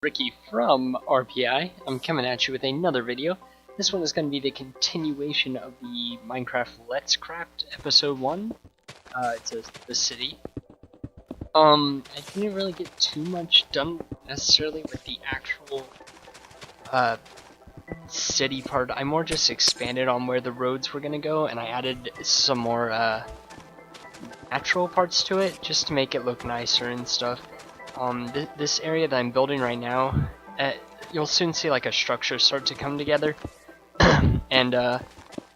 Ricky from RPI. I'm coming at you with another video. This one is going to be the continuation of the Minecraft Let's Craft episode 1. It says the city. I didn't really get too much done necessarily with the actual city part. I more just expanded on where the roads were going to go, and I added some more natural parts to it just to make it look nicer and stuff. This area that I'm building right now, you'll soon see like a structure start to come together, and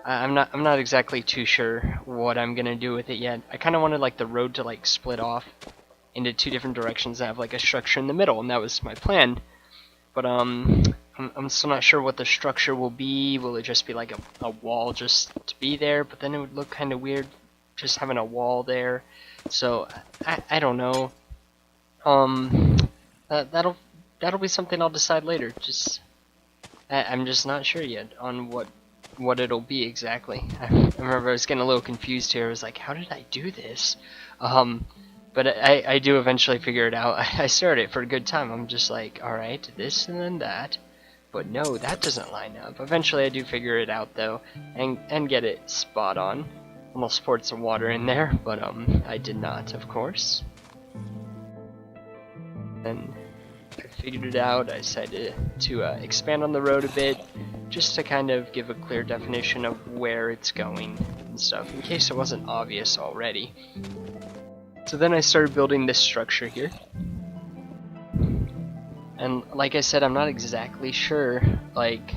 I'm not exactly too sure what I'm gonna do with it yet. I kind of wanted like the road to like split off into two different directions and have like a structure in the middle, and that was my plan. But I'm still not sure what the structure will be. Will it just be like a wall just to be there? But then it would look kind of weird just having a wall there. So I don't know. That'll be something I'll decide later. I'm just not sure yet on what it'll be exactly. I remember I was getting a little confused here. I was like, how did I do this? But I do eventually figure it out. I started it for a good time. I'm just like, alright, this and then that. But no, that doesn't line up. Eventually I do figure it out though, and get it spot on. Almost poured some water in there, but I did not, of course. And I figured it out. I decided to expand on the road a bit, just to kind of give a clear definition of where it's going and stuff, in case it wasn't obvious already. So then I started building this structure here. And like I said, I'm not exactly sure, like,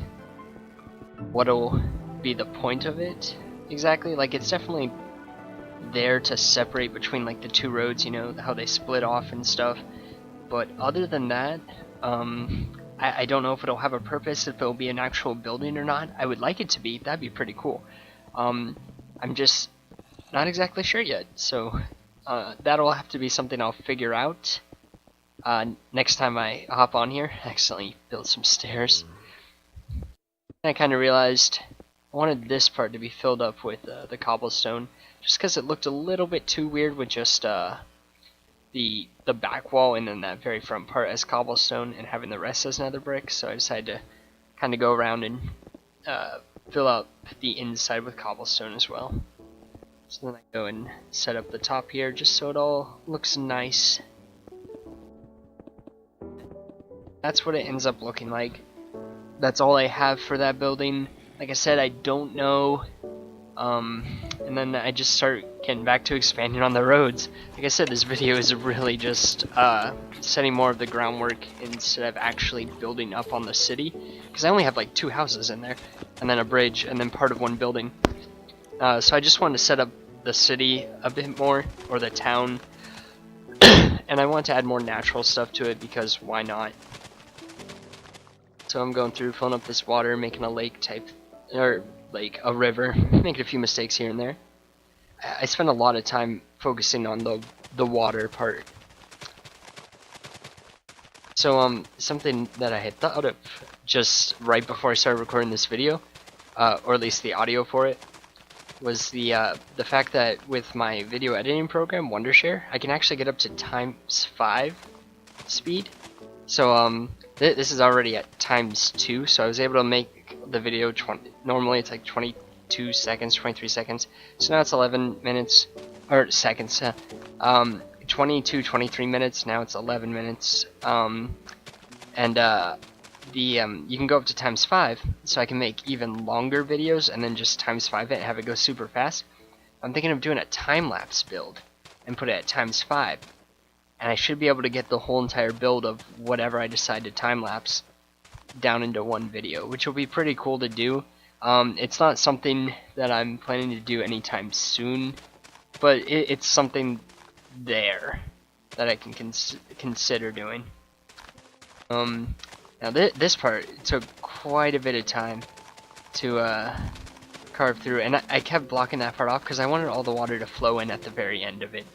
what'll be the point of it exactly. Like, it's definitely there to separate between, like, the two roads, you know, how they split off and stuff. But other than that, I don't know if it'll have a purpose, if it'll be an actual building or not. I would like it to be. That'd be pretty cool. I'm just not exactly sure yet. So that'll have to be something I'll figure out next time I hop on here. I accidentally built some stairs. I kind of realized I wanted this part to be filled up with the cobblestone, just because it looked a little bit too weird with just the back wall and then that very front part as cobblestone and having the rest as nether brick. So I decided to kind of go around and fill out the inside with cobblestone as well. So then I go and set up the top here just so it all looks nice. That's what it ends up looking like. That's all I have for that building. Like I said, I don't know. And then I just start getting back to expanding on the roads. Like I said, this video is really just setting more of the groundwork instead of actually building up on the city. Because I only have like 2 houses in there, and then a bridge, and then part of one building. So I just wanted to set up the city a bit more, or the town. And I want to add more natural stuff to it because why not? So I'm going through, filling up this water, making a lake type, or like a river, making a few mistakes here and there. I spend a lot of time focusing on the water part. So something that I had thought of just right before I started recording this video, or at least the audio for it, was the fact that with my video editing program Wondershare, I can actually get up to ×5 speed. So this is already at ×2, so I was able to make the video normally it's like 22 seconds, 23 seconds. So now it's 11 minutes or seconds. 22, 23 minutes. Now it's 11 minutes. You can go up to ×5, so I can make even longer videos and then just ×5 it and have it go super fast. I'm thinking of doing a time-lapse build and put it at ×5, and I should be able to get the whole entire build of whatever I decide to time-lapse down into one video, which will be pretty cool to do. It's not something that I'm planning to do anytime soon, but it's something there that I can consider doing. Now this part took quite a bit of time to carve through, and I kept blocking that part off because I wanted all the water to flow in at the very end of it.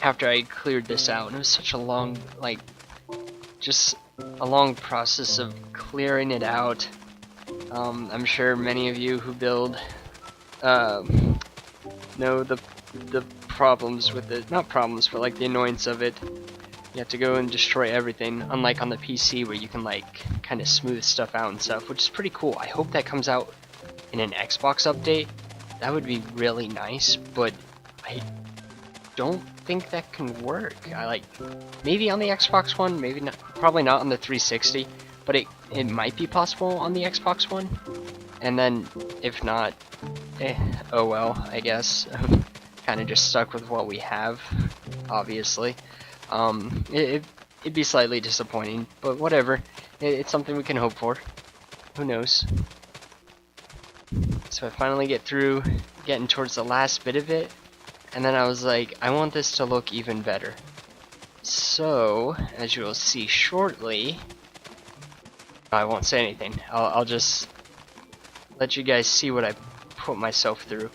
After I cleared this out, and it was such a long, like, just a long process of clearing it out. I'm sure many of you who build know the problems with it, not problems, but like the annoyance of it. You have to go and destroy everything, unlike on the PC where you can like kind of smooth stuff out and stuff, which is pretty cool. I hope that comes out in an Xbox update. That would be really nice, but I don't think that can work. I like maybe on the Xbox One, maybe not, probably not on the 360, but it might be possible on the Xbox One. And then if not, oh well, I guess. Kind of just stuck with what we have, obviously. It'd be slightly disappointing, but whatever. It's something we can hope for. Who knows? So I finally get through, getting towards the last bit of it, and then I was like, I want this to look even better. So, as you will see shortly, I won't say anything. I'll just let you guys see what I put myself through.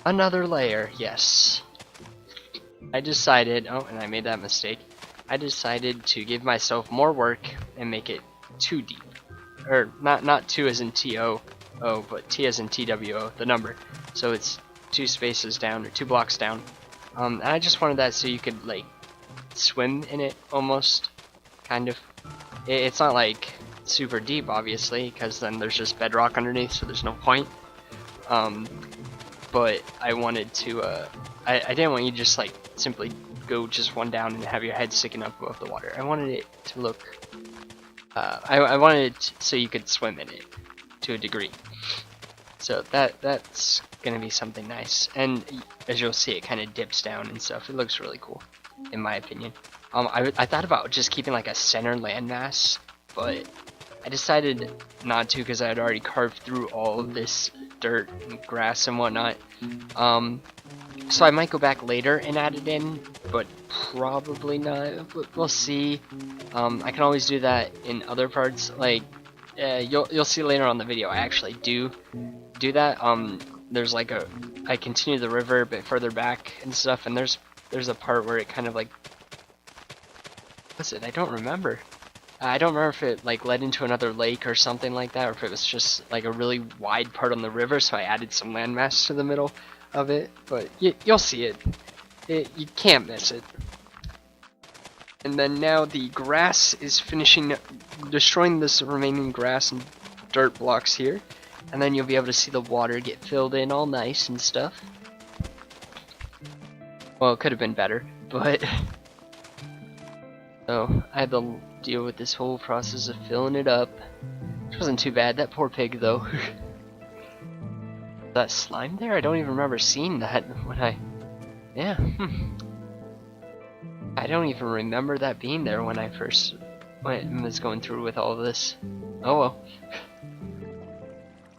Another layer, yes. I decided, oh, and I made that mistake. I decided to give myself more work and make it 2 deep. Or, not 2 as in T-O-O, but T as in T-W-O, the number. So it's 2 spaces down, or 2 blocks down. And I just wanted that so you could, like, swim in it, almost. Kind of. It's not, like, super deep, obviously, because then there's just bedrock underneath, so there's no point. But I wanted to, I didn't want you to just, like, simply go just one down and have your head sticking up above the water. I wanted it to look, I wanted it so you could swim in it, to a degree. So that's gonna be something nice. And as you'll see, it kind of dips down and stuff. It looks really cool, in my opinion. I thought about just keeping, like, a center landmass, but I decided not to because I had already carved through all of this dirt and grass and whatnot. So I might go back later and add it in, but probably not. We'll see. I can always do that in other parts. Like you'll see later on the video. I actually do that. There's like I continue the river a bit further back and stuff, and there's a part where it kind of like, what's it? I don't remember. I don't remember if it like led into another lake or something like that, or if it was just like a really wide part on the river, so I added some landmass to the middle of it. But you'll see it. You can't miss it. And then now the grass is finishing destroying this remaining grass and dirt blocks here, and then you'll be able to see the water get filled in all nice and stuff. Well, it could have been better, but so I had to deal with this whole process of filling it up. Which wasn't too bad. That poor pig, though. That slime there? I don't even remember seeing that when I... Yeah. I don't even remember that being there when I first was going through with all of this. Oh well.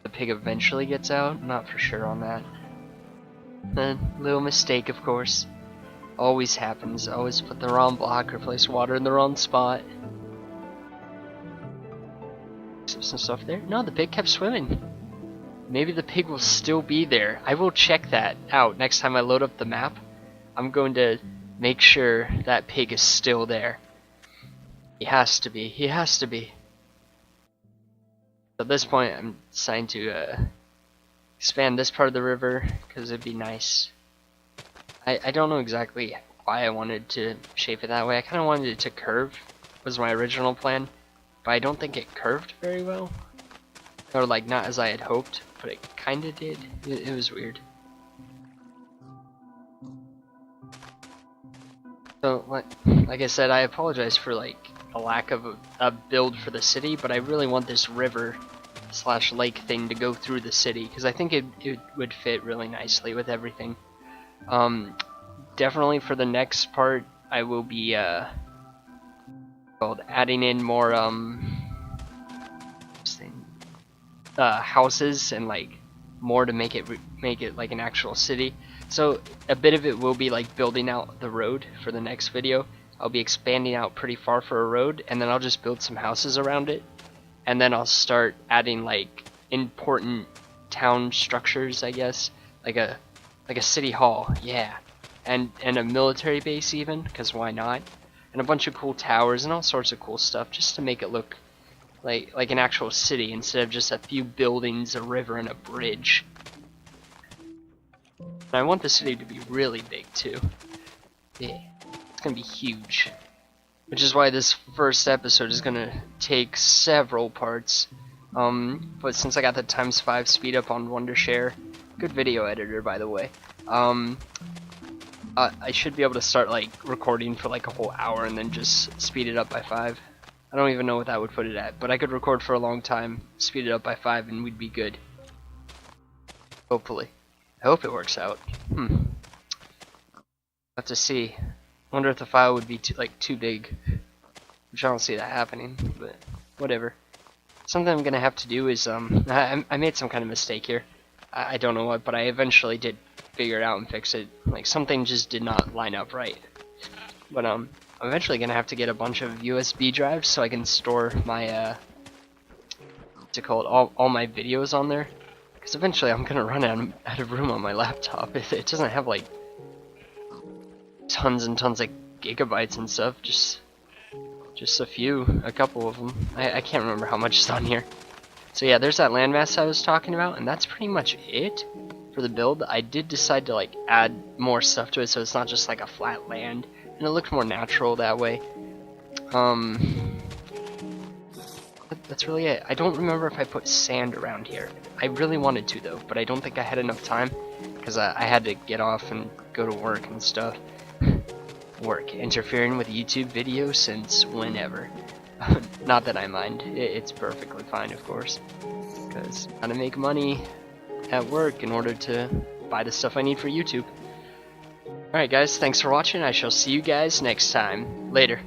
The pig eventually gets out? Not for sure on that. Little mistake, of course. Always happens. Always put the wrong block or place water in the wrong spot. Some stuff there. No, the pig kept swimming. Maybe the pig will still be there. I will check that out next time I load up the map. I'm going to make sure that pig is still there. He has to be. He has to be. At this point, I'm deciding to expand this part of the river because it'd be nice. I don't know exactly why I wanted to shape it that way. I kind of wanted it to curve, was my original plan, but I don't think it curved very well. Or like not as I had hoped, but it kind of did. It was weird. So like I said, I apologize for like a lack of a build for the city, but I really want this river / lake thing to go through the city because I think it would fit really nicely with everything. Definitely for the next part, I will be adding in more houses and like more to make it like an actual city. So a bit of it will be like building out the road for the next video. I'll be expanding out pretty far for a road, and then I'll just build some houses around it, and then I'll start adding like important town structures, I guess, like a city hall, yeah, and a military base even, because why not? And a bunch of cool towers and all sorts of cool stuff, just to make it look like an actual city instead of just a few buildings, a river, and a bridge. And I want the city to be really big too. Yeah, it's gonna be huge. Which is why this first episode is gonna take several parts. But since I got the ×5 speed up on Wondershare, good video editor by the way, I should be able to start like recording for like a whole hour and then just speed it up by 5. I don't even know what that would put it at, but I could record for a long time, speed it up by 5, and we'd be good. Hopefully. I hope it works out. Have to see. Wonder if the file would be too big, which I don't see that happening, but whatever. Something I'm gonna have to do is I made some kind of mistake here. I don't know what, but I eventually did figure it out and fix it. Like something just did not line up right. But I'm eventually gonna have to get a bunch of USB drives so I can store my what's it called, all my videos on there. Because eventually I'm gonna run out of room on my laptop. It doesn't have like tons and tons of gigabytes and stuff, just a couple of them. I can't remember how much is on here. So yeah, there's that landmass I was talking about, and that's pretty much it for the build. I did decide to like add more stuff to it so it's not just like a flat land, and it looked more natural that way. That's really it. I don't remember if I put sand around here. I really wanted to though, but I don't think I had enough time because I had to get off and go to work and stuff. Work interfering with YouTube videos since whenever. Not that I mind. It's perfectly fine, of course, because I gotta make money at work in order to buy the stuff I need for YouTube. Alright guys, thanks for watching. I shall see you guys next time. Later.